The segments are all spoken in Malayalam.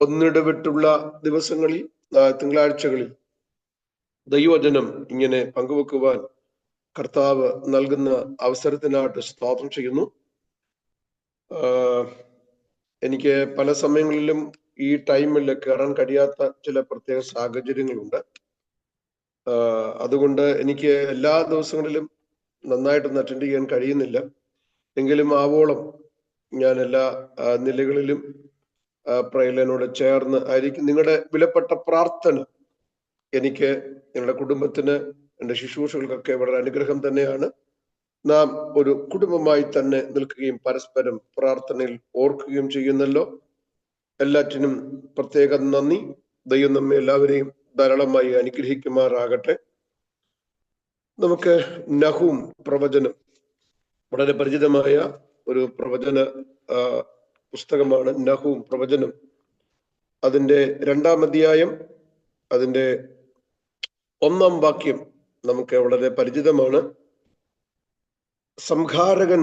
ഒന്നിടവിട്ടുള്ള ദിവസങ്ങളിൽ, തിങ്കളാഴ്ചകളിൽ ദൈവവചനം ഇങ്ങനെ പങ്കുവെക്കുവാൻ കർത്താവ് നൽകുന്ന അവസരത്തിനായിട്ട് സ്തോത്രം ചെയ്യുന്നു. എനിക്ക് പല സമയങ്ങളിലും ഈ ടൈമിൽ കയറാൻ കഴിയാത്ത ചില പ്രത്യേക സാഹചര്യങ്ങളുണ്ട്. അതുകൊണ്ട് എനിക്ക് എല്ലാ ദിവസങ്ങളിലും നന്നായിട്ടൊന്ന് അറ്റൻഡ് ചെയ്യാൻ കഴിയുന്നില്ല. എങ്കിലും ആവോളം ഞാൻ എല്ലാ നിലകളിലും പ്രയലനോട് ചേർന്ന് ആയിരിക്കും. നിങ്ങളുടെ വിലപ്പെട്ട പ്രാർത്ഥന എനിക്ക്, നിങ്ങളുടെ കുടുംബത്തിന്, എൻ്റെ ശുശ്രൂഷകൾക്കൊക്കെ വളരെ അനുഗ്രഹം തന്നെയാണ്. നാം ഒരു കുടുംബമായി തന്നെ നിൽക്കുകയും പരസ്പരം പ്രാർത്ഥനയിൽ ഓർക്കുകയും ചെയ്യുന്നല്ലോ. എല്ലാറ്റിനും പ്രത്യേകം നന്ദി. ദൈവം നമ്മെ എല്ലാവരെയും ധാരാളമായി അനുഗ്രഹിക്കുമാറാകട്ടെ. നമുക്ക് നഹൂം പ്രവചനം, വളരെ പരിചിതമായ ഒരു പ്രവചന പുസ്തകമാണ് നഹൂം പ്രവചനം. അതിൻ്റെ 2-ാം അധ്യായം, അതിൻ്റെ 1-ാം വാക്യം നമുക്ക് വളരെ പരിചിതമാണ്. സംഹാരകൻ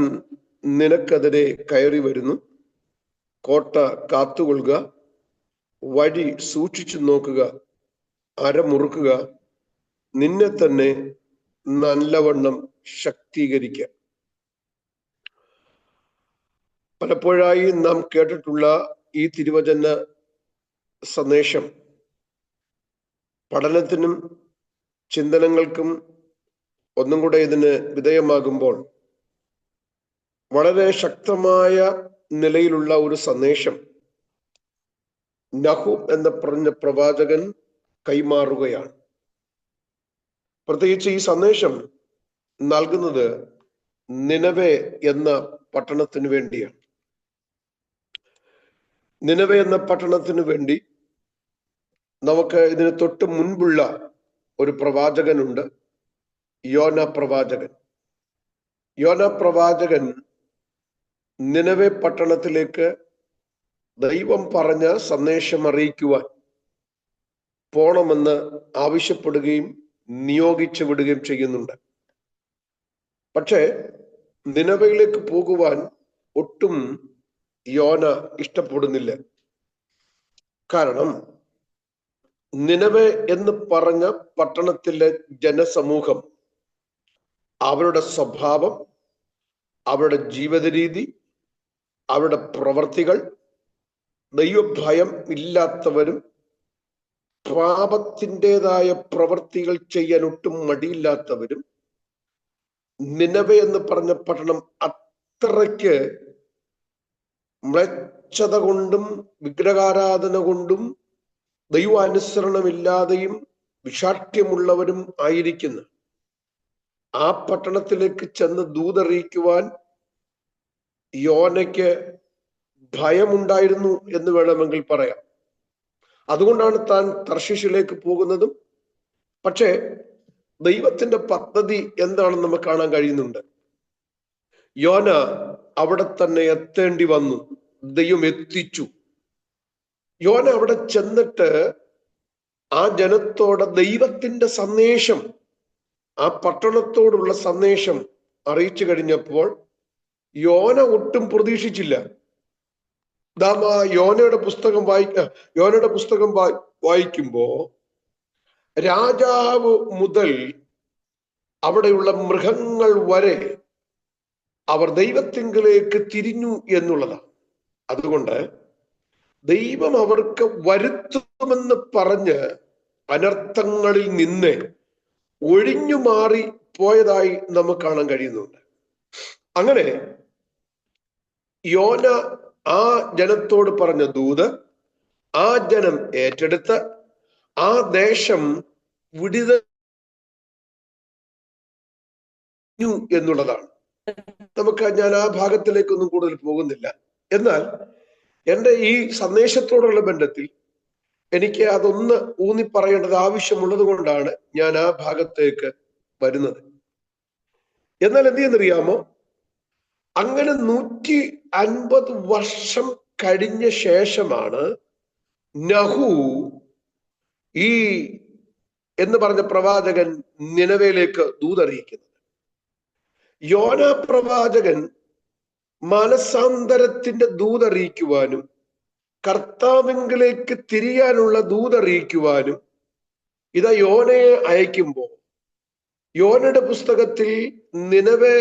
നിനക്കെതിരെ കയറി വരുന്നു, കോട്ട കാത്തുകൊള്ളുക, വഴി സൂക്ഷിച്ചു നോക്കുക, അരമുറുക്കുക, നിന്നെ തന്നെ നല്ലവണ്ണം ശക്തീകരിക്കുക. പലപ്പോഴായി നാം കേട്ടിട്ടുള്ള ഈ തിരുവചന സന്ദേശം പഠനത്തിനും ചിന്തനങ്ങൾക്കും ഒന്നും കൂടെ ഇതിന് വിധേയമാകുമ്പോൾ വളരെ ശക്തമായ നിലയിലുള്ള ഒരു സന്ദേശം നഹൂം എന്ന പറഞ്ഞ പ്രവാചകൻ കൈമാറുകയാണ്. പ്രത്യേകിച്ച് ഈ സന്ദേശം നൽകുന്നത് നിനവേ എന്ന പട്ടണത്തിന് വേണ്ടിയാണ്. നിനവേ എന്ന പട്ടണത്തിന് വേണ്ടി നമുക്ക് ഇതിന് തൊട്ട് മുൻപുള്ള ഒരു പ്രവാചകനുണ്ട്, യോന പ്രവാചകൻ. യോന പ്രവാചകൻ നിനവേ പട്ടണത്തിലേക്ക് ദൈവം പറഞ്ഞ സന്ദേശം അറിയിക്കുവാൻ പോണമെന്ന് ആവശ്യപ്പെടുകയും നിയോഗിച്ചു വിടുകയും ചെയ്യുന്നുണ്ട്. പക്ഷേ നിനവയിലേക്ക് പോകുവാൻ ഒട്ടും യോന ഇഷ്ടപ്പെടുന്നില്ല. കാരണം നിനവേ എന്ന് പറഞ്ഞ പട്ടണത്തിലെ ജനസമൂഹം, അവരുടെ സ്വഭാവം, അവരുടെ ജീവിത രീതി, അവരുടെ പ്രവർത്തികൾ ദൈവഭയം ഇല്ലാത്തവരും പാപത്തിൻ്റെതായ പ്രവർത്തികൾ ചെയ്യാൻ ഒട്ടും മടിയില്ലാത്തവരും, നിനവേ എന്ന് പറഞ്ഞ പട്ടണം അത്രയ്ക്ക് മ്ലേച്ഛത കൊണ്ടും വിഗ്രഹാരാധന കൊണ്ടും ദൈവാനുസരണമില്ലാതെയും വിഷാഠ്യമുള്ളവരും ആയിരിക്കുന്നു. ആ പട്ടണത്തിലേക്ക് ചെന്ന് ദൂതറിയിക്കുവാൻ യോനയ്ക്ക് ഭയമുണ്ടായിരുന്നു എന്ന് വേണമെങ്കിൽ പറയാം. അതുകൊണ്ടാണ് താൻ തർശീശിലേക്ക് പോകുന്നതും. പക്ഷേ ദൈവത്തിന്റെ പദ്ധതി എന്താണെന്ന് നമുക്ക് കാണാൻ കഴിയുന്നുണ്ട്. യോന അവിടെ തന്നെ എത്തേണ്ടി വന്നു, ദൈവം എത്തിച്ചു. യോന അവിടെ ചെന്നിട്ട് ആ ജനത്തോട് ദൈവത്തിന്റെ സന്ദേശം, ആ പട്ടണത്തോടുള്ള സന്ദേശം അറിയിച്ചു കഴിഞ്ഞപ്പോൾ യോന ഒട്ടും പ്രതീക്ഷിച്ചില്ല. യോനയുടെ പുസ്തകം വായിക്കുമ്പോ രാജാവ് മുതൽ അവിടെയുള്ള മൃഗങ്ങൾ വരെ അവർ ദൈവത്തിങ്കിലേക്ക് തിരിഞ്ഞു എന്നുള്ളതാണ്. അതുകൊണ്ട് ദൈവം അവർക്ക് വരുത്തുമെന്ന് പറഞ്ഞ് അനർത്ഥങ്ങളിൽ നിന്ന് ഒഴിഞ്ഞു മാറി പോയതായി നമുക്ക് കാണാൻ കഴിയുന്നുണ്ട്. അങ്ങനെ യോന ആ ജനത്തോട് പറഞ്ഞ ദൂത് ആ ജനം ഏറ്റെടുത്ത് ആ ദേശം എന്നുള്ളതാണ്. ഞാൻ ആ ഭാഗത്തിലേക്കൊന്നും കൂടുതൽ പോകുന്നില്ല. എന്നാൽ എൻ്റെ ഈ സന്ദേശത്തോടുള്ള ബന്ധത്തിൽ എനിക്ക് അതൊന്ന് ഊന്നി പറയേണ്ടത് ആവശ്യമുള്ളത് കൊണ്ടാണ് ഞാൻ ആ ഭാഗത്തേക്ക് വരുന്നത്. എന്നാൽ എന്ത് ചെയ്യുന്നറിയാമോ, അങ്ങനെ 150 വർഷം കഴിഞ്ഞ ശേഷമാണ് നഹൂ ഈ എന്ന് പറഞ്ഞ പ്രവാചകൻ നിനവേലേക്ക് ദൂതറിയിക്കുന്നത്. യോന പ്രവാചകൻ മനസാന്തരത്തിന്റെ ദൂതറിയിക്കുവാനും കർത്താവിങ്കിലേക്ക് തിരിയാനുള്ള ദൂതറിയിക്കുവാനും ഇതാ യോനയെ അയക്കുമ്പോൾ യോനയുടെ പുസ്തകത്തിൽ നിനവെ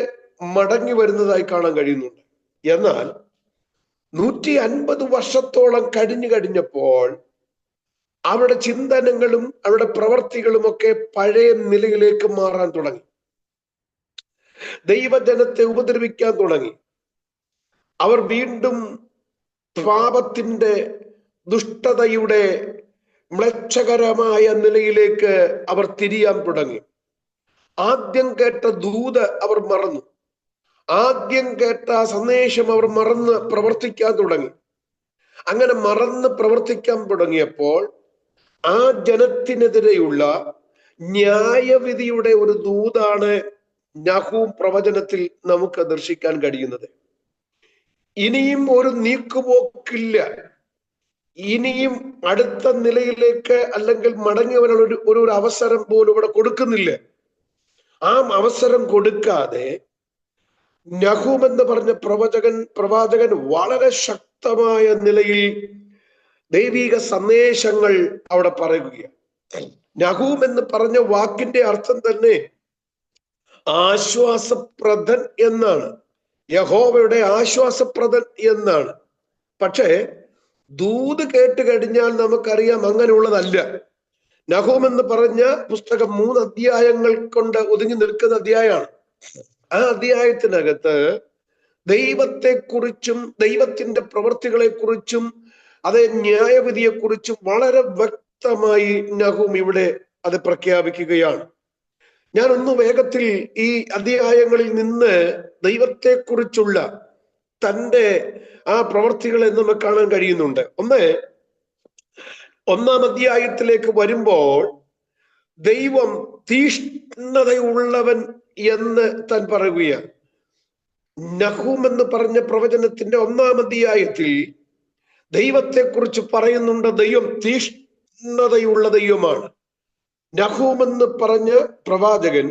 മടങ്ങി വരുന്നതായി കാണാൻ കഴിയുന്നുണ്ട്. എന്നാൽ 150 വർഷത്തോളം കഴിഞ്ഞപ്പോൾ അവരുടെ ചിന്തനങ്ങളും അവരുടെ പ്രവർത്തികളും ഒക്കെ പഴയ നിലയിലേക്ക് മാറാൻ തുടങ്ങി. ദൈവജനത്തെ ഉപദ്രവിക്കാൻ തുടങ്ങി. അവർ വീണ്ടും പാപത്തിന്റെ ദുഷ്ടതയുടെ മ്ലേച്ഛകരമായ നിലയിലേക്ക് അവർ തിരിയാൻ തുടങ്ങി. ആദ്യം കേട്ട ദൂത് അവർ മറന്നു. ആദ്യം കേട്ട സന്ദേശം അവർ മറന്ന് പ്രവർത്തിക്കാൻ തുടങ്ങി. അങ്ങനെ മറന്ന് പ്രവർത്തിക്കാൻ തുടങ്ങിയപ്പോൾ ആ ജനത്തിനെതിരെയുള്ള ന്യായവിധിയുടെ ഒരു ദൂതാണ് നഹൂം പ്രവചനത്തിൽ നമുക്ക് ദർശിക്കാൻ കഴിയുന്നത്. ഇനിയും ഒരു നീക്കുപോക്കില്ല. ഇനിയും അടുത്ത നിലയിലേക്ക് അല്ലെങ്കിൽ മടങ്ങി വരാനുള്ള ഒരു അവസരം പോലും ഇവിടെ കൊടുക്കുന്നില്ല. ആ അവസരം കൊടുക്കാതെ നഹൂം എന്ന് പറഞ്ഞ പ്രവാചകൻ വളരെ ശക്തമായ നിലയിൽ ദൈവിക സന്ദേശങ്ങൾ അവിടെ പറയുകയാണ്. നഹൂം എന്ന് പറഞ്ഞ വാക്കിന്റെ അർത്ഥം തന്നെ ആശ്വാസപ്രദൻ എന്നാണ്. യഹോവയുടെ ആശ്വാസപ്രദൻ എന്നാണ്. പക്ഷേ ദൂത് കേട്ട് കഴിഞ്ഞാൽ നമുക്കറിയാം അങ്ങനെയുള്ളതല്ല. നഹൂം എന്ന് പറഞ്ഞ പുസ്തകം 3 അധ്യായങ്ങൾ കൊണ്ട് ഒതുങ്ങി നിൽക്കുന്ന അധ്യായമാണ്. ആ അധ്യായത്തിനകത്ത് ദൈവത്തെക്കുറിച്ചും ദൈവത്തിന്റെ പ്രവൃത്തികളെ കുറിച്ചും അതേ ന്യായവിധിയെക്കുറിച്ചും വളരെ വ്യക്തമായി നഹൂം ഇവിടെ അത് പ്രഖ്യാപിക്കുകയാണ്. ഞാൻ ഒന്ന് വേഗത്തിൽ ഈ അധ്യായങ്ങളിൽ നിന്ന് ദൈവത്തെക്കുറിച്ചുള്ള തൻ്റെ ആ പ്രവൃത്തികളെ നമുക്ക് കാണാൻ കഴിയുന്നുണ്ട്. ഒന്നാം അധ്യായത്തിലേക്ക് വരുമ്പോൾ ദൈവം തീഷ്ണതയുള്ളവൻ എന്ന് താൻ പറയുകയാണ്. നഹൂം എന്ന് പറഞ്ഞ പ്രവചനത്തിന്റെ 1-ാം അധ്യായത്തിൽ ദൈവത്തെക്കുറിച്ച് പറയുന്നുണ്ട്. ദൈവം തീഷ്ണതയുള്ള ദൈവമാണ്. നഹൂം എന്ന് പറഞ്ഞ പ്രവാചകൻ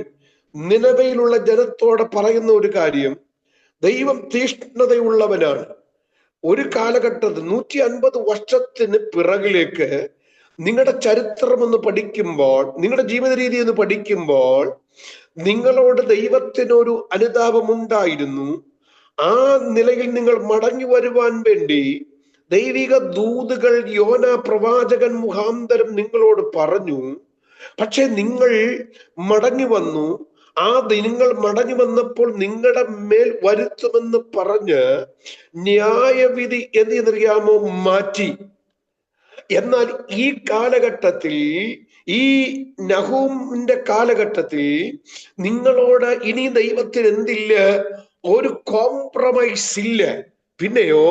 നിനവയിലുള്ള ജനത്തോട് പറയുന്ന ഒരു കാര്യം, ദൈവം തീഷ്ണതയുള്ളവനാണ്. ഒരു കാലഘട്ടത്തിൽ 150 വർഷത്തിന് പിറകിലേക്ക് നിങ്ങളുടെ ചരിത്രം ഒന്ന് പഠിക്കുമ്പോൾ, നിങ്ങളുടെ ജീവിത രീതി ഒന്ന് പഠിക്കുമ്പോൾ നിങ്ങളോട് ദൈവത്തിനൊരു അനുതാപമുണ്ടായിരുന്നു. ആ നിലയിൽ നിങ്ങൾ മടങ്ങി വരുവാൻ വേണ്ടി ദൈവിക ദൂതുകൾ യോന പ്രവാചകൻ മുഖാന്തരം നിങ്ങളോട് പറഞ്ഞു. പക്ഷെ നിങ്ങൾ മടങ്ങി വന്നു. നിങ്ങൾ മടങ്ങി വന്നപ്പോൾ നിങ്ങളുടെ മേൽ വരുത്തുമെന്ന് പറഞ്ഞ് ന്യായവിധി എന്തെന്നറിയാമോ മാറ്റി. എന്നാൽ ഈ കാലഘട്ടത്തിൽ, ഈ നഹൂമിന്റെ കാലഘട്ടത്തിൽ നിങ്ങളോട് ഇനി ദൈവത്തിന് എന്തില്ല? ഒരു കോംപ്രമൈസ് ഇല്ല. പിന്നെയോ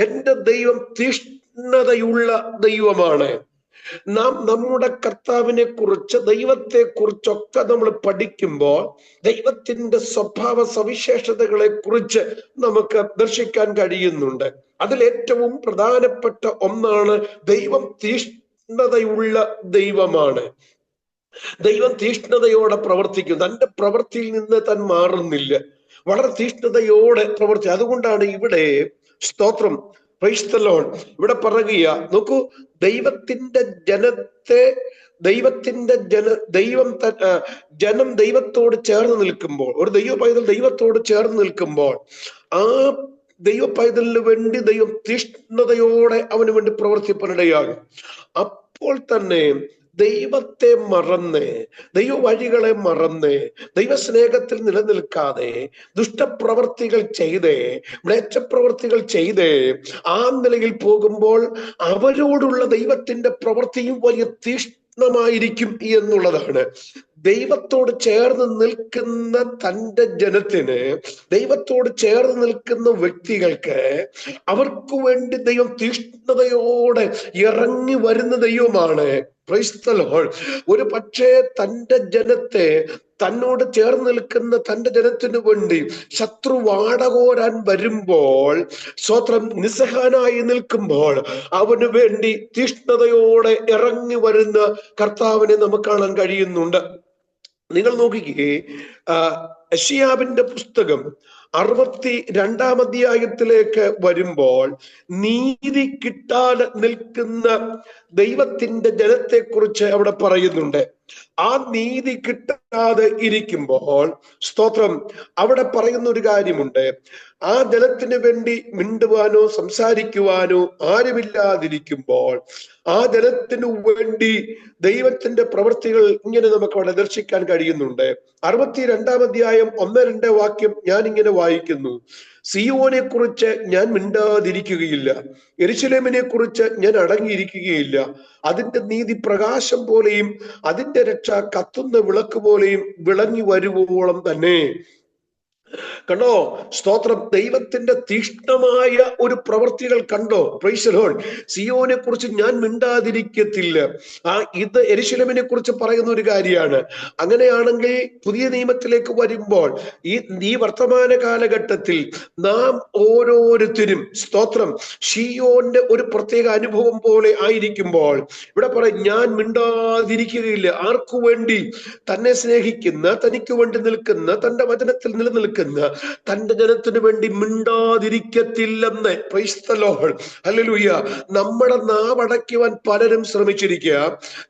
എൻ്റെ ദൈവം തീഷ്ണതയുള്ള ദൈവമാണ്. നാം നമ്മുടെ കർത്താവിനെ കുറിച്ച്, ദൈവത്തെ കുറിച്ചൊക്കെ നമ്മൾ പഠിക്കുമ്പോൾ ദൈവത്തിന്റെ സ്വഭാവ സവിശേഷതകളെ കുറിച്ച് നമുക്ക് ദർശിക്കാൻ കഴിയുന്നുണ്ട്. അതിലേറ്റവും പ്രധാനപ്പെട്ട ഒന്നാണ് ദൈവം തീഷ്ണതയുള്ള ദൈവമാണ്. ദൈവം തീഷ്ണതയോടെ പ്രവർത്തിക്കും. തൻ്റെ പ്രവൃത്തിയിൽ നിന്ന് താൻ മാറുന്നില്ല. വളരെ തീഷ്ണതയോടെ പ്രവർത്തി. അതുകൊണ്ടാണ് ഇവിടെ സ്തോത്രം, പ്രൈസ് ദി ലോർഡ്, ഇവിടെ പറയുക. നോക്കൂ, ദൈവത്തിന്റെ ജനത്തെ ജനം ദൈവത്തോട് ചേർന്ന് നിൽക്കുമ്പോൾ, ഒരു ദൈവ പൈതൽ ദൈവത്തോട് ചേർന്ന് നിൽക്കുമ്പോൾ ആ ദൈവ പൈതലിന് വേണ്ടി ദൈവം തീഷ്ണതയോടെ അവന് വേണ്ടി പ്രവർത്തിപ്പനിടയാകും. അപ്പോൾ തന്നെ ദൈവത്തെ മറന്ന്, ദൈവ വഴികളെ മറന്ന്, ദൈവസ്നേഹത്തിൽ നിലനിൽക്കാതെ ദുഷ്ടപ്രവർത്തികൾ ചെയ്ത്, മ്ലേച്ഛപ്രവർത്തികൾ ചെയ്ത് ആ നിലയിൽ പോകുമ്പോൾ അവരോടുള്ള ദൈവത്തിന്റെ പ്രവൃത്തിയും വലിയ തീഷ്ണമായിരിക്കും എന്നുള്ളതാണ്. ദൈവത്തോട് ചേർന്ന് നിൽക്കുന്ന തൻ്റെ ജനത്തിന്, ദൈവത്തോട് ചേർന്ന് നിൽക്കുന്ന വ്യക്തികൾക്ക്, അവർക്ക് വേണ്ടി ദൈവം തീഷ്ണതയോടെ ഇറങ്ങി വരുന്ന ദൈവമാണ്. Price the Lord. ഒരു പക്ഷേ തൻ്റെ ജനത്തെ, തന്നോട് ചേർന്ന് നിൽക്കുന്ന തൻ്റെ ജനത്തിനു വേണ്ടി ശത്രു വാടകോരാൻ വരുമ്പോൾ, സ്വത്രം നിസ്സഹായനായി നിൽക്കുമ്പോൾ അവന് വേണ്ടി തീഷ്ണതയോടെ ഇറങ്ങി വരുന്ന കർത്താവിനെ നമുക്ക് കാണാൻ കഴിയുന്നുണ്ട്. നിങ്ങൾ നോക്കിക്കേ, യെശയ്യാവിന്റെ പുസ്തകം 62-ാം അധ്യായത്തിലേക്ക് വരുമ്പോൾ നീതി കിട്ടാതെ നിൽക്കുന്ന ദൈവത്തിന്റെ ജനത്തെക്കുറിച്ച് അവിടെ പറയുന്നുണ്ട്. ആ നീതി കിട്ടാതെ ഇരിക്കുമ്പോൾ സ്തോത്രം, അവിടെ പറയുന്ന ഒരു കാര്യമുണ്ട്. ആ ജനത്തിന് വേണ്ടി മിണ്ടുവാനോ സംസാരിക്കുവാനോ ആരുമില്ലാതിരിക്കുമ്പോൾ ആ ജനത്തിനു വേണ്ടി ദൈവത്തിന്റെ പ്രവൃത്തികൾ ഇങ്ങനെ നമുക്ക് അവിടെ ദർശിക്കാൻ കഴിയുന്നുണ്ട്. 62-ാം അധ്യായം 1-2 വാക്യം ഞാൻ ഇങ്ങനെ വായിക്കുന്നു. സിയോനെ കുറിച്ച് ഞാൻ മിണ്ടാതിരിക്കുകയില്ല, യെരൂശലേമിനെ കുറിച്ച് ഞാൻ അടങ്ങിയിരിക്കുകയില്ല. അതിന്റെ നീതി പ്രകാശം പോലെയും അതിന്റെ രക്ഷ കത്തുന്ന വിളക്ക് പോലെയും വിളങ്ങി വരുവോളം തന്നെ. കണ്ടോ സ്തോത്രം, ദൈവത്തിന്റെ തീഷ്ണമായ ഒരു പ്രവൃത്തികൾ കണ്ടോ? Price the Lord. സിയോനെ കുറിച്ച് ഞാൻ മിണ്ടാതിരിക്കത്തില്ല. ഇത് യെരൂശലേമിനെ കുറിച്ച് പറയുന്ന ഒരു കാര്യമാണ്. അങ്ങനെയാണെങ്കിൽ പുതിയ നിയമത്തിലേക്ക് വരുമ്പോൾ ഈ വർത്തമാന കാലഘട്ടത്തിൽ നാം ഓരോരുത്തരും സ്തോത്രം സിയോന്റെ ഒരു പ്രത്യേക അനുഭവം പോലെ ആയിരിക്കുമ്പോൾ ഇവിടെ പറയും, ഞാൻ മിണ്ടാതിരിക്കുകയില്ല. ആർക്കു വേണ്ടി? തന്നെ സ്നേഹിക്കുന്ന, തനിക്ക് വേണ്ടി നിൽക്കുന്ന, തന്റെ വചനത്തിൽ നിലനിൽക്കുന്ന തന്റെ ജനത്തിന് വേണ്ടി മിണ്ടാതിരിക്കത്തില്ലെന്ന്. Praise the lord. ഹല്ലേലൂയ. നമ്മുടെ നാവടയ്ക്കുവാൻ പലരും ശ്രമിച്ചിരിക്കുക,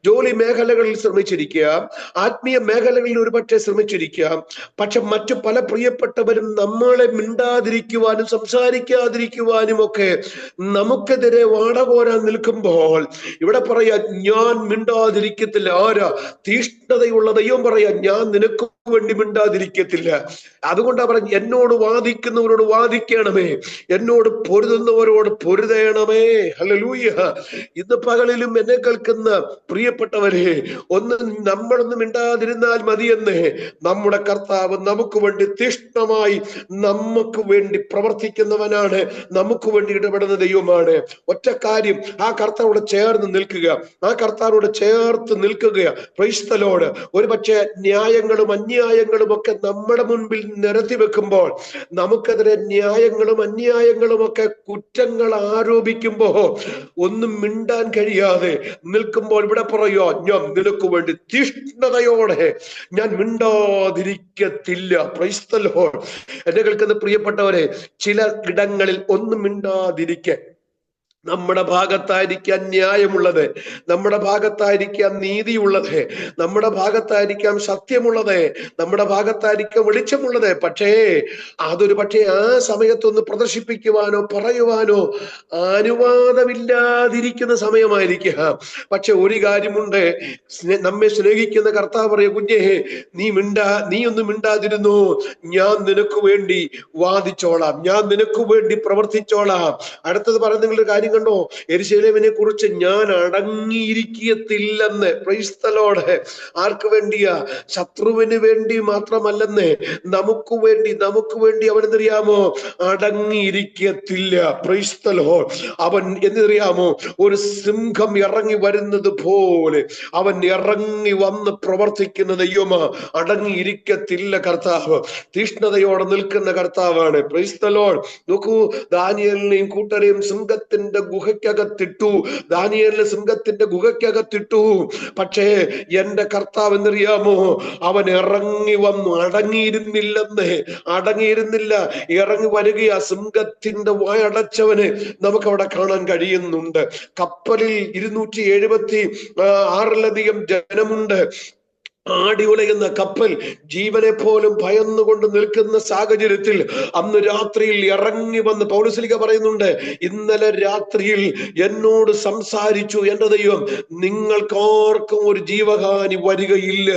ജോലി മേഖലകളിൽ ശ്രമിച്ചിരിക്കുക, ആത്മീയ മേഖലകളിൽ ഒരുപക്ഷെ ശ്രമിച്ചിരിക്കുക. പക്ഷെ മറ്റു പല പ്രിയപ്പെട്ടവരും നമ്മളെ മിണ്ടാതിരിക്കുവാനും സംസാരിക്കാതിരിക്കുവാനും ഒക്കെ നമുക്കെതിരെ വാടകോരാൻ നിൽക്കുമ്പോൾ ഇവിടെ പറയാ, ഞാൻ മിണ്ടാതിരിക്കത്തില്ല. ആരാ? തീഷ്ണതയുള്ള ദൈവം പറയാ, ഞാൻ നിനക്ക് വേണ്ടി മിണ്ടാതിരിക്കത്തില്ല. അതുകൊണ്ടാ പറഞ്ഞ, എന്നോട് വാദിക്കുന്നവരോട് വാദിക്കണമേ, എന്നോട് പൊരുതുന്നവരോട് പൊരുതേണമേ. ഹല്ലേലൂയ. ഇന്ന് പകലിലും എന്നെ കേൾക്കുന്ന പ്രിയപ്പെട്ടവരെ, നമ്മളൊന്നും മിണ്ടാതിരുന്നാൽ മതിയെന്ന് നമ്മുടെ കർത്താവ് നമുക്ക് വേണ്ടി തീഷ്ണമായി നമുക്ക് വേണ്ടി പ്രവർത്തിക്കുന്നവനാണ്, നമുക്ക് വേണ്ടി ഇടപെടുന്ന ദൈവമാണ്. ഒറ്റ കാര്യം, ആ കർത്താവോട് ചേർന്ന് നിൽക്കുക, ആ കർത്താവോട് ചേർത്ത് നിൽക്കുക. Price the Lord. ഒരു പക്ഷേ ന്യായങ്ങളും അന്യായങ്ങളും ഒക്കെ നമ്മുടെ മുൻപിൽ നിരത്തി വെക്കുമ്പോൾ, നമുക്കെതിരെ ന്യായങ്ങളും അന്യായങ്ങളും ഒക്കെ കുറ്റങ്ങൾ ആരോപിക്കുമ്പോ ഒന്നും മിണ്ടാൻ കഴിയാതെ നിൽക്കുമ്പോൾ ഇവിടെ പറയുക, ഞാൻ നിനക്ക് വേണ്ടി തീഷ്ണതയോടെ ഞാൻ മിണ്ടാതിരിക്കത്തില്ല. Price the Lord. എന്നെ കേൾക്കുന്ന പ്രിയപ്പെട്ടവരെ, ചില ഇടങ്ങളിൽ ഒന്നും മിണ്ടാതിരിക്കാൻ, നമ്മുടെ ഭാഗത്തായിരിക്കാം ന്യായമുള്ളത്, നമ്മുടെ ഭാഗത്തായിരിക്കാം നീതിയുള്ളത്, നമ്മുടെ ഭാഗത്തായിരിക്കാം സത്യമുള്ളത്, നമ്മുടെ ഭാഗത്തായിരിക്കാം വെളിച്ചമുള്ളത്. പക്ഷേ അതൊരു പക്ഷേ ആ സമയത്തൊന്ന് പ്രദർശിപ്പിക്കുവാനോ പറയുവാനോ അനുവാദമില്ലാതിരിക്കുന്ന സമയമായിരിക്കാം. പക്ഷെ ഒരു കാര്യമുണ്ട്, നമ്മെ സ്നേഹിക്കുന്ന കർത്താവ് പറയ, കുഞ്ഞേ നീ ഒന്നും മിണ്ടാതിരുന്നു, ഞാൻ നിനക്ക് വേണ്ടി വാദിച്ചോളാം, ഞാൻ നിനക്ക് വേണ്ടി പ്രവർത്തിച്ചോളാം. അടുത്തത് പറയുന്ന നിങ്ങളുടെ കാര്യം കണ്ടോ? യെരൂശലേമിനെ കുറിച്ച് ഞാൻ അടങ്ങിയിരിക്കത്തില്ലെന്ന്. Praise the lord. ആർക്ക് വേണ്ടിയാ? ശത്രുവിന് വേണ്ടി മാത്രമല്ലെന്ന്, നമുക്ക് വേണ്ടി അവൻ എന്തറിയാമോ? അടങ്ങിയിരിക്കത്തില്ല. Praise the lord. അവൻ എന്നറിയാമോ? ഒരു സിംഹം ഇറങ്ങി വരുന്നത് പോലെ അവൻ ഇറങ്ങി വന്ന് പ്രവർത്തിക്കുന്ന ദൈവമാ. അടങ്ങിയിരിക്കത്തില്ല കർത്താവ്, തീഷ്ണതയോടെ നിൽക്കുന്ന കർത്താവാണ്. Price the Lord. നോക്കൂ, ദാനിയേലിനെയും കൂട്ടരെയും സിംഹത്തിന്റെ ഗുഹയ്ക്കകത്തിട്ടു, ദാനിയേലിനെ സിംഹത്തിന്റെ ഗുഹയ്ക്കകത്തിട്ടു. പക്ഷേ എന്റെ കർത്താവ് എന്നറിയാമോ? അവൻ ഇറങ്ങി വന്നു. അടങ്ങിയിരുന്നില്ല, ഇറങ്ങി വരികയാ. സിംഹത്തിന്റെ വായടച്ചവന് നമുക്ക് അവിടെ കാണാൻ കഴിയുന്നുണ്ട്. കപ്പലിൽ 276 ജനമുണ്ട്. ആടി ഉലയുന്ന കപ്പൽ ജീവനെ പോലും ഭയന്നുകൊണ്ട് നിൽക്കുന്ന സാഹചര്യത്തിൽ അന്ന് രാത്രിയിൽ ഇറങ്ങി വന്ന് പൗലോസ്ലീഹ പറയുന്നുണ്ട്, ഇന്നലെ രാത്രിയിൽ എന്നോട് സംസാരിച്ചു എന്റെ ദൈവം, നിങ്ങൾക്കാർക്കും ഒരു ജീവഹാനി വരികയില്ല,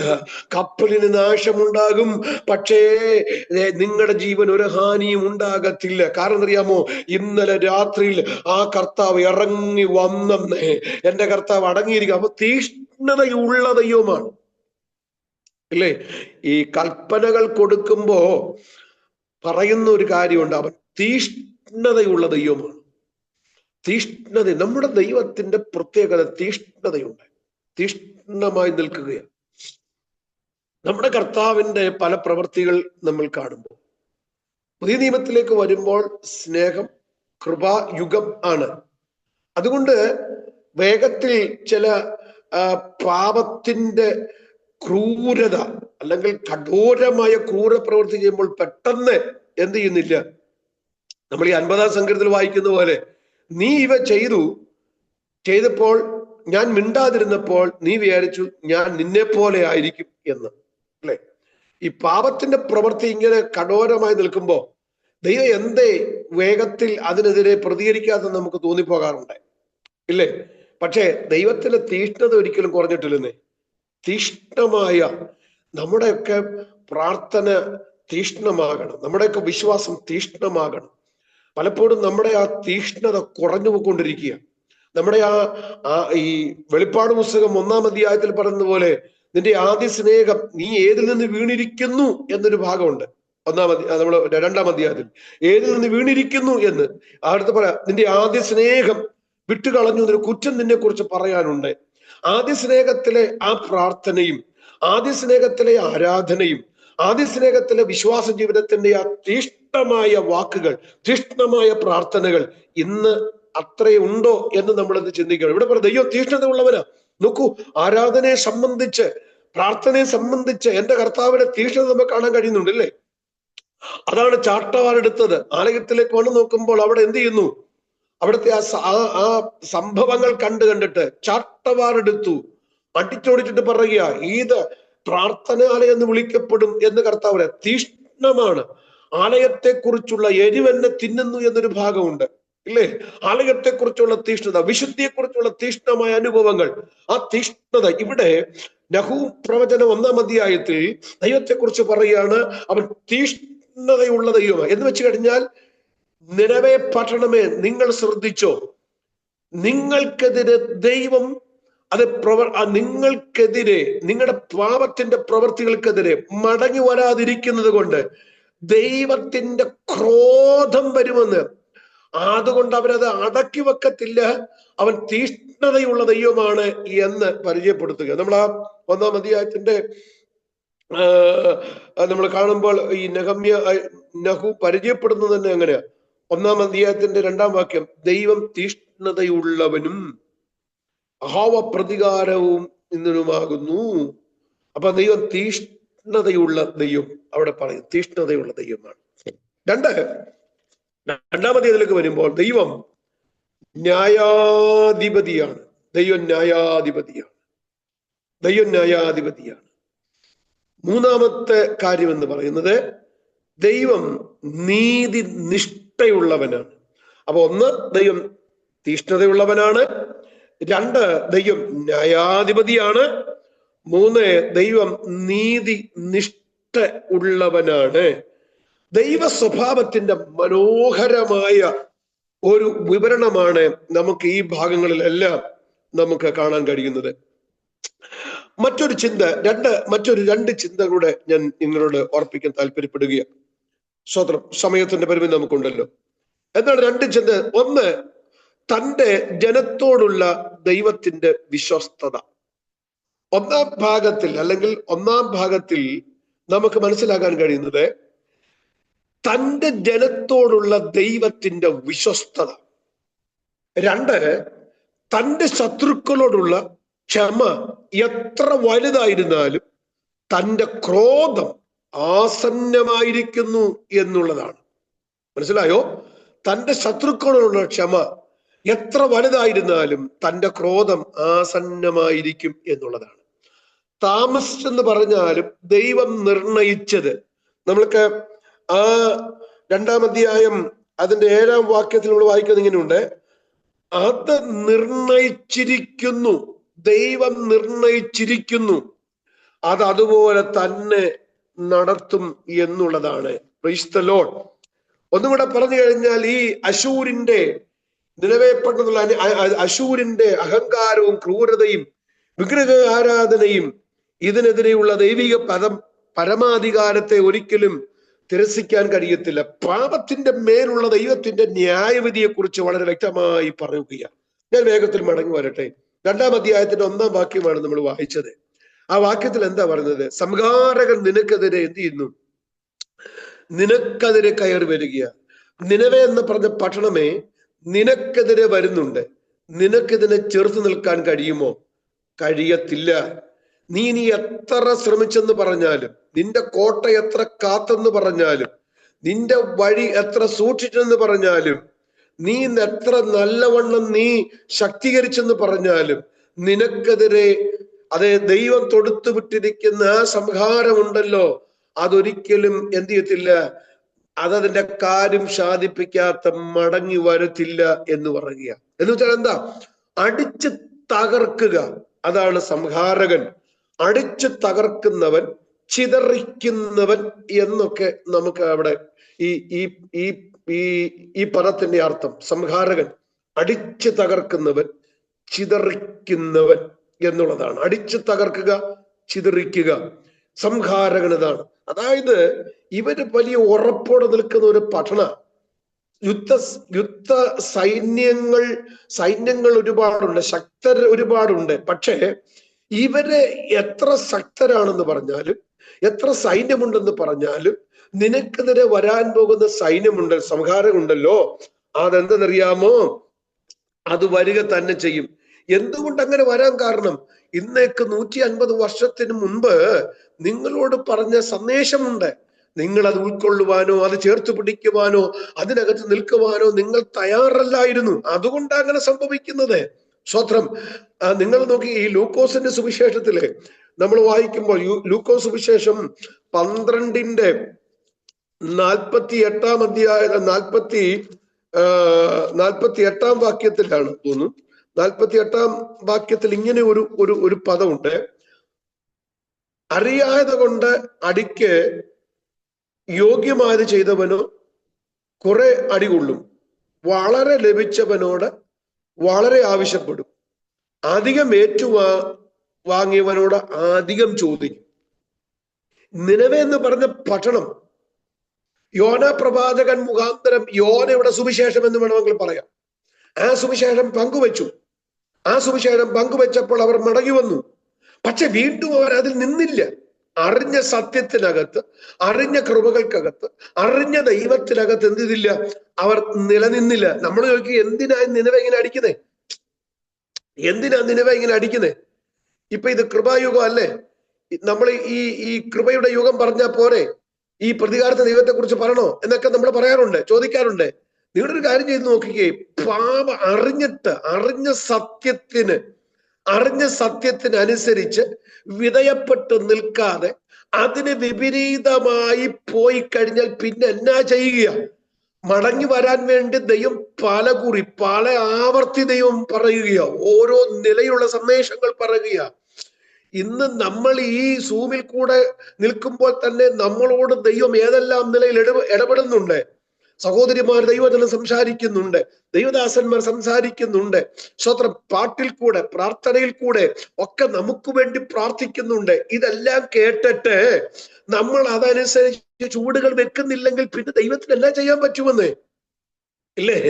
കപ്പലിന് നാശമുണ്ടാകും, പക്ഷേ നിങ്ങളുടെ ജീവൻ ഒരു ഹാനിയും ഉണ്ടാകത്തില്ല. കാരണം അറിയാമോ? ഇന്നലെ രാത്രിയിൽ ആ കർത്താവ് ഇറങ്ങി വന്നെന്ന്. എന്റെ കർത്താവ് അടങ്ങിയിരിക്കും. അപ്പൊ തീഷ്ണതയുള്ള ദൈവമാണ് അല്ലേ? ഈ കൽപ്പനകൾ കൊടുക്കുമ്പോ പറയുന്ന ഒരു കാര്യമുണ്ട്, അവൻ തീഷ്ണതയുള്ള ദൈവമാണ്. തീഷ്ണത, നമ്മുടെ ദൈവത്തിന്റെ പ്രത്യേകത തീഷ്ണതയുണ്ട്, തീഷ്ണമായി നിൽക്കുകയാണ്. നമ്മുടെ കർത്താവിന്റെ പല പ്രവൃത്തികൾ നമ്മൾ കാണുമ്പോൾ, പുതിയ നിയമത്തിലേക്ക് വരുമ്പോൾ സ്നേഹം കൃപായുഗം ആണ്. അതുകൊണ്ട് വേഗത്തിൽ ചില പാപത്തിന്റെ ക്രൂരത അല്ലെങ്കിൽ കഠോരമായ ക്രൂര പ്രവൃത്തി ചെയ്യുമ്പോൾ പെട്ടെന്ന് എന്ത് ചെയ്യുന്നില്ല. നമ്മൾ ഈ 50-ാം സങ്കീർത്തനത്തിൽ വായിക്കുന്ന പോലെ, നീ ഇവ ചെയ്തപ്പോൾ ഞാൻ മിണ്ടാതിരുന്നപ്പോൾ നീ വിചാരിച്ചു ഞാൻ നിന്നെ പോലെ ആയിരിക്കും എന്ന്, അല്ലെ? ഈ പാപത്തിന്റെ പ്രവൃത്തി ഇങ്ങനെ കഠോരമായി നിൽക്കുമ്പോ ദൈവം എന്തേ വേഗത്തിൽ അതിനെതിരെ പ്രതികരിക്കാതെ നമുക്ക് തോന്നിപ്പോകാറുണ്ട്, ഇല്ലേ? പക്ഷേ ദൈവത്തിന്റെ തീഷ്ണത ഒരിക്കലും കുറഞ്ഞിട്ടില്ലെന്നേ. തീഷ്ണമായ നമ്മുടെയൊക്കെ പ്രാർത്ഥന തീഷ്ണമാകണം, നമ്മുടെയൊക്കെ വിശ്വാസം തീഷ്ണമാകണം. പലപ്പോഴും നമ്മുടെ ആ തീഷ്ണത കുറഞ്ഞു പോയിക്കൊണ്ടിരിക്കുക. നമ്മുടെ ഈ വെളിപ്പാട് പുസ്തകം 1-ാം അധ്യായത്തിൽ പറയുന്ന പോലെ, നിന്റെ ആദ്യ സ്നേഹം നീ ഏതിൽ നിന്ന് വീണിരിക്കുന്നു എന്നൊരു ഭാഗമുണ്ട്. 2-ാം അധ്യായത്തിൽ ഏതിൽ നിന്ന് വീണിരിക്കുന്നു എന്ന് അടുത്ത് പറയാം. നിന്റെ ആദ്യ സ്നേഹം വിട്ടുകളഞ്ഞു എന്നൊരു കുറ്റം നിന്നെ കുറിച്ച് പറയാനുണ്ട്. ആദ്യ സ്നേഹത്തിലെ ആ പ്രാർത്ഥനയും, ആദ്യ സ്നേഹത്തിലെ ആരാധനയും, ആദ്യ സ്നേഹത്തിലെ വിശ്വാസ ജീവിതത്തിന്റെ ആ തീഷ്ണമായ വാക്കുകൾ, തീഷ്ണമായ പ്രാർത്ഥനകൾ ഇന്ന് അത്രയുണ്ടോ എന്ന് നമ്മളത് ചിന്തിക്കണം. ഇവിടെ പറഞ്ഞ ദൈവം തീഷ്ണത ഉള്ളവനാ. നോക്കൂ, ആരാധനയെ സംബന്ധിച്ച്, പ്രാർത്ഥനയെ സംബന്ധിച്ച് എന്റെ കർത്താവിന്റെ തീഷ്ണത നമുക്ക് കാണാൻ കഴിയുന്നുണ്ട്, അല്ലേ? അതാണ് ചാട്ടവാറെടുത്തത്. ആലയത്തിലേക്ക് വന്നു നോക്കുമ്പോൾ അവിടെ എന്ത് ചെയ്യുന്നു? അവിടുത്തെ ആ സംഭവങ്ങൾ കണ്ടിട്ട് ചാട്ടവാറെടുത്തു, അടിച്ചോടിച്ചിട്ട് പറയുക, ഇത് പ്രാർത്ഥനാലയം എന്ന് വിളിക്കപ്പെടും എന്ന് കർത്താവ്. തീഷ്ണമാണ്. ആലയത്തെക്കുറിച്ചുള്ള എരിവെന്നെ തിന്നുന്നു എന്നൊരു ഭാഗമുണ്ട്, ഇല്ലേ? ആലയത്തെക്കുറിച്ചുള്ള തീഷ്ണത, വിശുദ്ധിയെക്കുറിച്ചുള്ള തീഷ്ണമായ അനുഭവങ്ങൾ, ആ തീഷ്ണത. ഇവിടെ നഹൂം പ്രവചനം 1-ാം അധ്യായത്തിൽ ദൈവത്തെക്കുറിച്ച് പറയുകയാണ്, അവൻ തീഷ്ണതയുള്ള ദൈവമാണ് എന്ന് വെച്ച് കഴിഞ്ഞാൽ, നിനവേ പട്ടണമേ നിങ്ങൾ ശ്രദ്ധിച്ചോ, നിങ്ങൾക്കെതിരെ ദൈവം നിങ്ങൾക്കെതിരെ, നിങ്ങളുടെ പാപത്തിന്റെ പ്രവൃത്തികൾക്കെതിരെ മടങ്ങി വരാതിരിക്കുന്നത് കൊണ്ട് ദൈവത്തിന്റെ ക്രോധം വരുമെന്ന്. അതുകൊണ്ട് അവരത് അടക്കി വെക്കത്തില്ല. അവൻ തീഷ്ണതയുള്ള ദൈവമാണ് എന്ന് പരിചയപ്പെടുത്തുക. നമ്മൾ ആ 1-ാം അധ്യായത്തിന്റെ നമ്മൾ കാണുമ്പോൾ ഈ നഹൂം പരിചയപ്പെടുന്നത് തന്നെ അങ്ങനെയാ. 1-ാം അധ്യായത്തിന്റെ 2-ാം വാക്യം, ദൈവം തീഷ്ണതയുള്ളവനും അഹോവ പ്രതികാരവും ഇന്നനുമാകുന്നു. അപ്പൊ ദൈവം തീഷ്ണതയുള്ള ദൈവം അവിടെ പറയും, തീഷ്ണതയുള്ള ദൈവമാണ്. 2-ാം അധ്യായത്തിലേക്ക് വരുമ്പോൾ ദൈവം ന്യായാധിപതിയാണ്. ദൈവം ന്യായാധിപതിയാണ്. 3-ാമത്തെ കാര്യം എന്ന് പറയുന്നത് ദൈവം നീതി നിഷ്ഠയുള്ളവനാണ്. അപ്പൊ 1, ദൈവം തീഷ്ണതയുള്ളവനാണ്. 2, ദൈവം ന്യായാധിപതിയാണ്. 3, ദൈവം നീതി നിഷ്ഠ ഉള്ളവനാണ്. ദൈവ സ്വഭാവത്തിന്റെ മനോഹരമായ ഒരു വിവരണമാണ് നമുക്ക് ഈ ഭാഗങ്ങളിലെല്ലാം നമുക്ക് കാണാൻ കഴിയുന്നത്. മറ്റൊരു രണ്ട് ചിന്തകളുടെ ഞാൻ നിങ്ങളോട് ഓർപ്പിക്കാൻ താല്പര്യപ്പെടുകയാണ്. സ്വതന്ത്രം, സമയത്തിന്റെ പരിമിതി നമുക്കുണ്ടല്ലോ. എന്താണ് 2 ചിന്ത? 1, തൻ്റെ ജനത്തോടുള്ള ദൈവത്തിന്റെ വിശ്വസ്തത. 1-ാം ഭാഗത്തിൽ, അല്ലെങ്കിൽ 1-ാം ഭാഗത്തിൽ നമുക്ക് മനസ്സിലാക്കാൻ കഴിയുന്നത് തൻ്റെ ജനത്തോടുള്ള ദൈവത്തിന്റെ വിശ്വസ്തത. 2, തൻ്റെ ശത്രുക്കളോടുള്ള ക്ഷമ. എത്ര വലുതായിരുന്നാലും തൻ്റെ ക്രോധം ആസന്നമായിരിക്കുന്നു എന്നുള്ളതാണ്. മനസ്സിലായോ? തൻ്റെ ശത്രുക്കളോടുള്ള ക്ഷമ എത്ര വലുതായിരുന്നാലും തൻ്റെ ക്രോധം ആസന്നമായിരിക്കും എന്നുള്ളതാണ്. താമസിച്ചെന്ന് പറഞ്ഞാലും ദൈവം നിർണയിച്ചത്, നമ്മൾക്ക് ആ 2-ാം അധ്യായം അതിന്റെ 7-ാം വാക്യത്തിൽ നമ്മൾ വായിക്കുന്നത് ഇങ്ങനെയുണ്ട്, അത് നിർണയിച്ചിരിക്കുന്നു, ദൈവം നിർണയിച്ചിരിക്കുന്നു, അത് അതുപോലെ തന്നെ നടത്തും എന്നുള്ളതാണ്. Price the Lord. ഒന്നുകൂടെ പറഞ്ഞു കഴിഞ്ഞാൽ, ഈ അശൂരിന്റെ നിലവേപ്പെടുന്നുള്ള അശൂരിന്റെ അഹങ്കാരവും ക്രൂരതയും വിഗ്രഹ ആരാധനയും ഇതിനെതിരെയുള്ള ദൈവിക പരമാധികാരത്തെ ഒരിക്കലും തിരസ്സിക്കാൻ കഴിയത്തില്ല. പാപത്തിന്റെ മേലുള്ള ദൈവത്തിന്റെ ന്യായവിധിയെ കുറിച്ച് വളരെ വ്യക്തമായി പറയുകയാണ്. ഞാൻ വേഗത്തിൽ മടങ്ങി വരട്ടെ. 2-ാം അധ്യായത്തിന്റെ 1-ാം വാക്യമാണ് നമ്മൾ വായിച്ചത്. ആ വാക്യത്തിൽ എന്താ പറയുന്നത്? സംഹാരകൻ നിനക്കെതിരെ എന്ത് ചെയ്യുന്നു? നിനക്കെതിരെ കയറി വരിക. നിനവേ എന്ന് പറഞ്ഞ പട്ടണമേ, നിനക്കെതിരെ വരുന്നുണ്ട്. നിനക്കിതിനെ ചെറുത്തു നിൽക്കാൻ കഴിയുമോ? കഴിയത്തില്ല. നീ എത്ര ശ്രമിച്ചെന്ന് പറഞ്ഞാലും, നിന്റെ കോട്ട എത്ര കാത്തെന്ന് പറഞ്ഞാലും, നിന്റെ വഴി എത്ര സൂക്ഷിച്ചെന്ന് പറഞ്ഞാലും, നീ എത്ര നല്ലവണ്ണം നീ ശക്തീകരിച്ചെന്ന് പറഞ്ഞാലും, നിനക്കെതിരെ അതേ ദൈവം തൊടുത്തു വിട്ടിരിക്കുന്ന ആ സംഹാരമുണ്ടല്ലോ, അതൊരിക്കലും എന്ത് ചെയ്യത്തില്ല, അതതിന്റെ കാര്യം സാധിപ്പിക്കാത്ത മടങ്ങി വരത്തില്ല എന്ന് പറയുക. എന്ന് വെച്ചാൽ എന്താ? അടിച്ച് തകർക്കുക, അതാണ് സംഹാരകൻ. അടിച്ചു തകർക്കുന്നവൻ, ചിതറിക്കുന്നവൻ എന്നൊക്കെ നമുക്ക് അവിടെ ഈ ഈ ഈ ഈ ഈ പദത്തിന്റെ അർത്ഥം. സംഹാരകൻ, അടിച്ചു തകർക്കുന്നവൻ, ചിതറിക്കുന്നവൻ എന്നുള്ളതാണ്. അടിച്ചു തകർക്കുക, ചിതറിക്കുക. സംഹാരകൻ ഇതാണ്. അതായത് ഇവര് വലിയ ഉറപ്പോടെ നിൽക്കുന്ന ഒരു പട്ടണ. യുദ്ധ സൈന്യങ്ങൾ ഒരുപാടുണ്ട്, ശക്തർ ഒരുപാടുണ്ട്. പക്ഷേ ഇവര് എത്ര ശക്തരാണെന്ന് പറഞ്ഞാലും, എത്ര സൈന്യമുണ്ടെന്ന് പറഞ്ഞാലും, നിനക്കെതിരെ വരാൻ പോകുന്ന സൈന്യമുണ്ട്, സംഹാരമുണ്ടല്ലോ, അതെന്തെന്നറിയാമോ? അത് വരിക തന്നെ ചെയ്യും. എന്തുകൊണ്ട് അങ്ങനെ വരാൻ കാരണം? ഇന്നേക്ക് 150 വർഷത്തിന് മുൻപ് നിങ്ങളോട് പറഞ്ഞ സന്ദേശമുണ്ട്. നിങ്ങൾ അത് ഉൾക്കൊള്ളുവാനോ അത് ചേർത്ത് പിടിക്കുവാനോ അതിനകത്ത് നിൽക്കുവാനോ നിങ്ങൾ തയ്യാറല്ലായിരുന്നു. അതുകൊണ്ടാണ് അങ്ങനെ സംഭവിക്കുന്നത്. സ്വത്രം. നിങ്ങൾ നോക്കി, ഈ ലൂക്കോസിന്റെ സുവിശേഷത്തില് നമ്മൾ വായിക്കുമ്പോൾ, ലൂക്കോസ് സുവിശേഷം 12-ന്റെ 48-ാം അധ്യായ 48-ാം വാക്യത്തിലാണ് തോന്നുന്നു. 48-ാം വാക്യത്തിൽ ഇങ്ങനെ ഒരു പദമുണ്ട്: അറിയാതെ കൊണ്ട് അടിക്ക് യോഗ്യമായത് ചെയ്തവനോ കുറെ അടികൊള്ളും, വളരെ ലഭിച്ചവനോട് വളരെ ആവശ്യപ്പെടും, അധികം വാങ്ങിയവനോട് അധികം ചോദിക്കും. നിനവേ എന്ന് പറഞ്ഞ പട്ടണം യോന പ്രവാചകൻ മുഖാന്തരം, യോനയുടെ സുവിശേഷം എന്ന് വേണമെങ്കിൽ പറയാം, ആ സുവിശേഷം പങ്കുവെച്ചു. ആ സുവിശേഷം പങ്കുവെച്ചപ്പോൾ അവർ മടങ്ങി വന്നു. പക്ഷെ വീണ്ടും അവർ അതിൽ നിന്നില്ല. അറിഞ്ഞ സത്യത്തിനകത്ത്, അറിഞ്ഞ കൃപകൾക്കകത്ത്, അറിഞ്ഞ ദൈവത്തിനകത്ത് എന്ത് ചെയ്തില്ല? അവർ നിലനിന്നില്ല. നമ്മൾ ചോദിക്കും, എന്തിനാ നിനവെ ഇങ്ങനെ അടിക്കുന്നേ? എന്തിനാ നിനവെ ഇങ്ങനെ അടിക്കുന്നേ? ഇപ്പൊ ഇത് കൃപായുഗം അല്ലേ? നമ്മൾ ഈ കൃപയുടെ യുഗം പറഞ്ഞാൽ പോരെ? ഈ പ്രതികാരത്തെ ദൈവത്തെ കുറിച്ച് പറയണോ എന്നൊക്കെ നമ്മൾ പറയാറുണ്ട്, ചോദിക്കാറുണ്ട്. നിങ്ങളൊരു കാര്യം ചെയ്ത് നോക്കിക്കേ. അറിഞ്ഞ സത്യത്തിനനുസരിച്ച് വിധേയപ്പെട്ട് നിൽക്കാതെ അതിന് വിപരീതമായി പോയി കഴിഞ്ഞാൽ പിന്നെ എന്നാ ചെയ്യുക? മടങ്ങി വരാൻ വേണ്ടി ദൈവം പല ആവർത്തി ദൈവം പറയുക, ഓരോ നിലയുള്ള സന്ദേശങ്ങൾ പറയുക. ഇന്ന് നമ്മൾ ഈ സൂമിൽ കൂടെ നിൽക്കുമ്പോൾ തന്നെ നമ്മളോട് ദൈവം ഏതെല്ലാം നിലയിൽ ഇടപെടുന്നുണ്ട്. സഹോദരിമാർ ദൈവത്തിൽ സംസാരിക്കുന്നുണ്ട്, ദൈവദാസന്മാർ സംസാരിക്കുന്നുണ്ട്. സ്വത്രം. പാട്ടിൽ കൂടെ, പ്രാർത്ഥനയിൽ കൂടെ ഒക്കെ നമുക്ക് വേണ്ടി പ്രാർത്ഥിക്കുന്നുണ്ട്. ഇതെല്ലാം കേട്ടിട്ട് നമ്മൾ അതനുസരിച്ച് ചൂടുകൾ വെക്കുന്നില്ലെങ്കിൽ പിന്നെ ദൈവത്തിന് എല്ലാം ചെയ്യാൻ പറ്റുമെന്ന് ഇല്ലേ?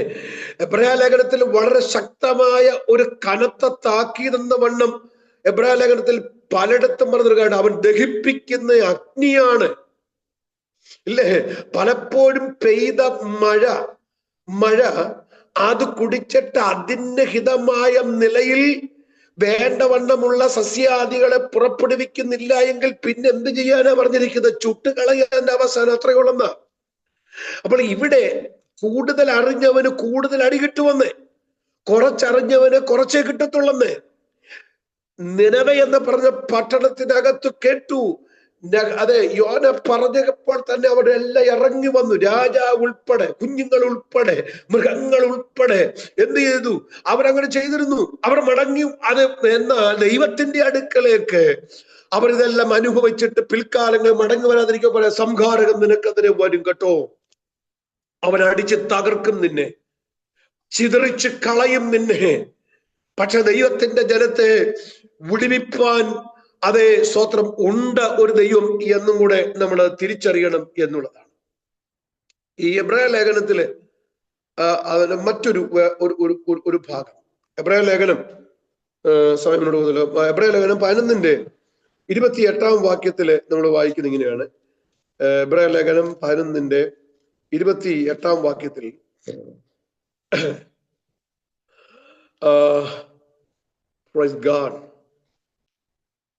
എബ്രായ ലേഖനത്തിൽ വളരെ ശക്തമായ ഒരു കനത്ത താക്കീതെന്ന വണ്ണം എബ്രായ ലേഖനത്തിൽ പലയിടത്തും പറഞ്ഞൊരു കാര്യം, അവൻ ദഹിപ്പിക്കുന്ന അഗ്നിയാണ് ഇല്ലേ? പലപ്പോഴും പെയ്ത മഴ അത് കുടിച്ചിട്ട് അതിന് ഹിതമായ നിലയിൽ വേണ്ടവണ്ണമുള്ള സസ്യാദികളെ പുറപ്പെടുവിക്കുന്നില്ല എങ്കിൽ പിന്നെ എന്ത് ചെയ്യാനാ പറഞ്ഞിരിക്കുന്നത്? ചുട്ടുകളയാൻ അവസാനം അത്രയുള്ളെന്ന. അപ്പോൾ ഇവിടെ കൂടുതൽ അറിഞ്ഞവന് കൂടുതൽ അടി കിട്ടുമെന്ന്, കുറച്ചറിഞ്ഞവന് കുറച്ചേ കിട്ടത്തുള്ളെന്ന്. നിനവെ എന്ന് പറഞ്ഞ പട്ടണത്തിനകത്ത് കേട്ടു. അതെ, യോന പറഞ്ഞപ്പോൾ തന്നെ അവിടെ എല്ലാം ഇറങ്ങി വന്നു. രാജാവ് ഉൾപ്പെടെ, കുഞ്ഞുങ്ങൾ ഉൾപ്പെടെ, മൃഗങ്ങൾ ഉൾപ്പെടെ എന്ത് ചെയ്തു? അവരങ്ങനെ ചെയ്തിരുന്നു. അവർ മടങ്ങി. അത് എന്നാൽ ദൈവത്തിന്റെ അടുക്കലേക്ക് അവരിതെല്ലാം അനുഭവിച്ചിട്ട് പിൽക്കാലങ്ങൾ മടങ്ങി വരാതിരിക്കുക പോലെ സംഹാരകൻ നിനക്കെതിരെ വരും കേട്ടോ. അവൻ അടിച്ച് തകർക്കും നിന്നെ, ചിതറിച്ച് കളയും നിന്നെ. പക്ഷെ ദൈവത്തിന്റെ ജനത്തെ വിടുവിപ്പാൻ അതേ സ്തോത്രം ഉണ്ട് ഒരു ദൈവം എന്നും കൂടെ നമ്മൾ തിരിച്ചറിയണം എന്നുള്ളതാണ്. ഈ എബ്രായ ലേഖനത്തില് അതിന് മറ്റൊരു ഒരു ഭാഗം, എബ്രായ ലേഖനം എബ്രായ ലേഖനം 11-ന്റെ 28-ാം വാക്യത്തില് നമ്മൾ വായിക്കുന്നത് ഇങ്ങനെയാണ്. എബ്രായ ലേഖനം 11-ന്റെ 28-ാം വാക്യത്തിൽ പ്രൈസ് ഗോഡ്,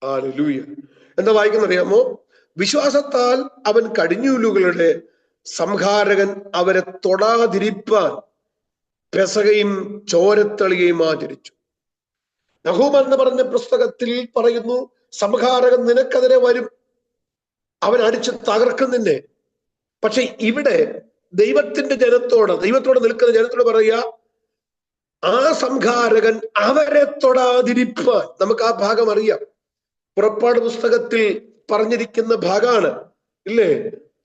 ഹല്ലേലൂയ. എന്താ വായിക്കുന്നറിയാമോ? വിശ്വാസത്താൽ അവൻ കടിഞ്ഞൂലുകളുടെ സംഹാരകൻ അവരെ തൊടാതിരിപ്പാൻ പെസകയും ചോരത്തളികയും ആചരിച്ചു. നഹൂം എന്ന് പറഞ്ഞ പുസ്തകത്തിൽ പറയുന്നു, സംഹാരകൻ നിനക്കെതിരെ വരും, അവൻ അടിച്ച് തകർക്കും നിന്നെ. പക്ഷെ ഇവിടെ ദൈവത്തോട് നിൽക്കുന്ന ജനത്തോട് പറയുക, ആ സംഹാരകൻ അവരെ തൊടാതിരിപ്പാൻ. നമുക്ക് ആ ഭാഗം അറിയാം, പുറപ്പാട് പുസ്തകത്തിൽ പറഞ്ഞിരിക്കുന്ന ഭാഗമാണ് ഇല്ലേ?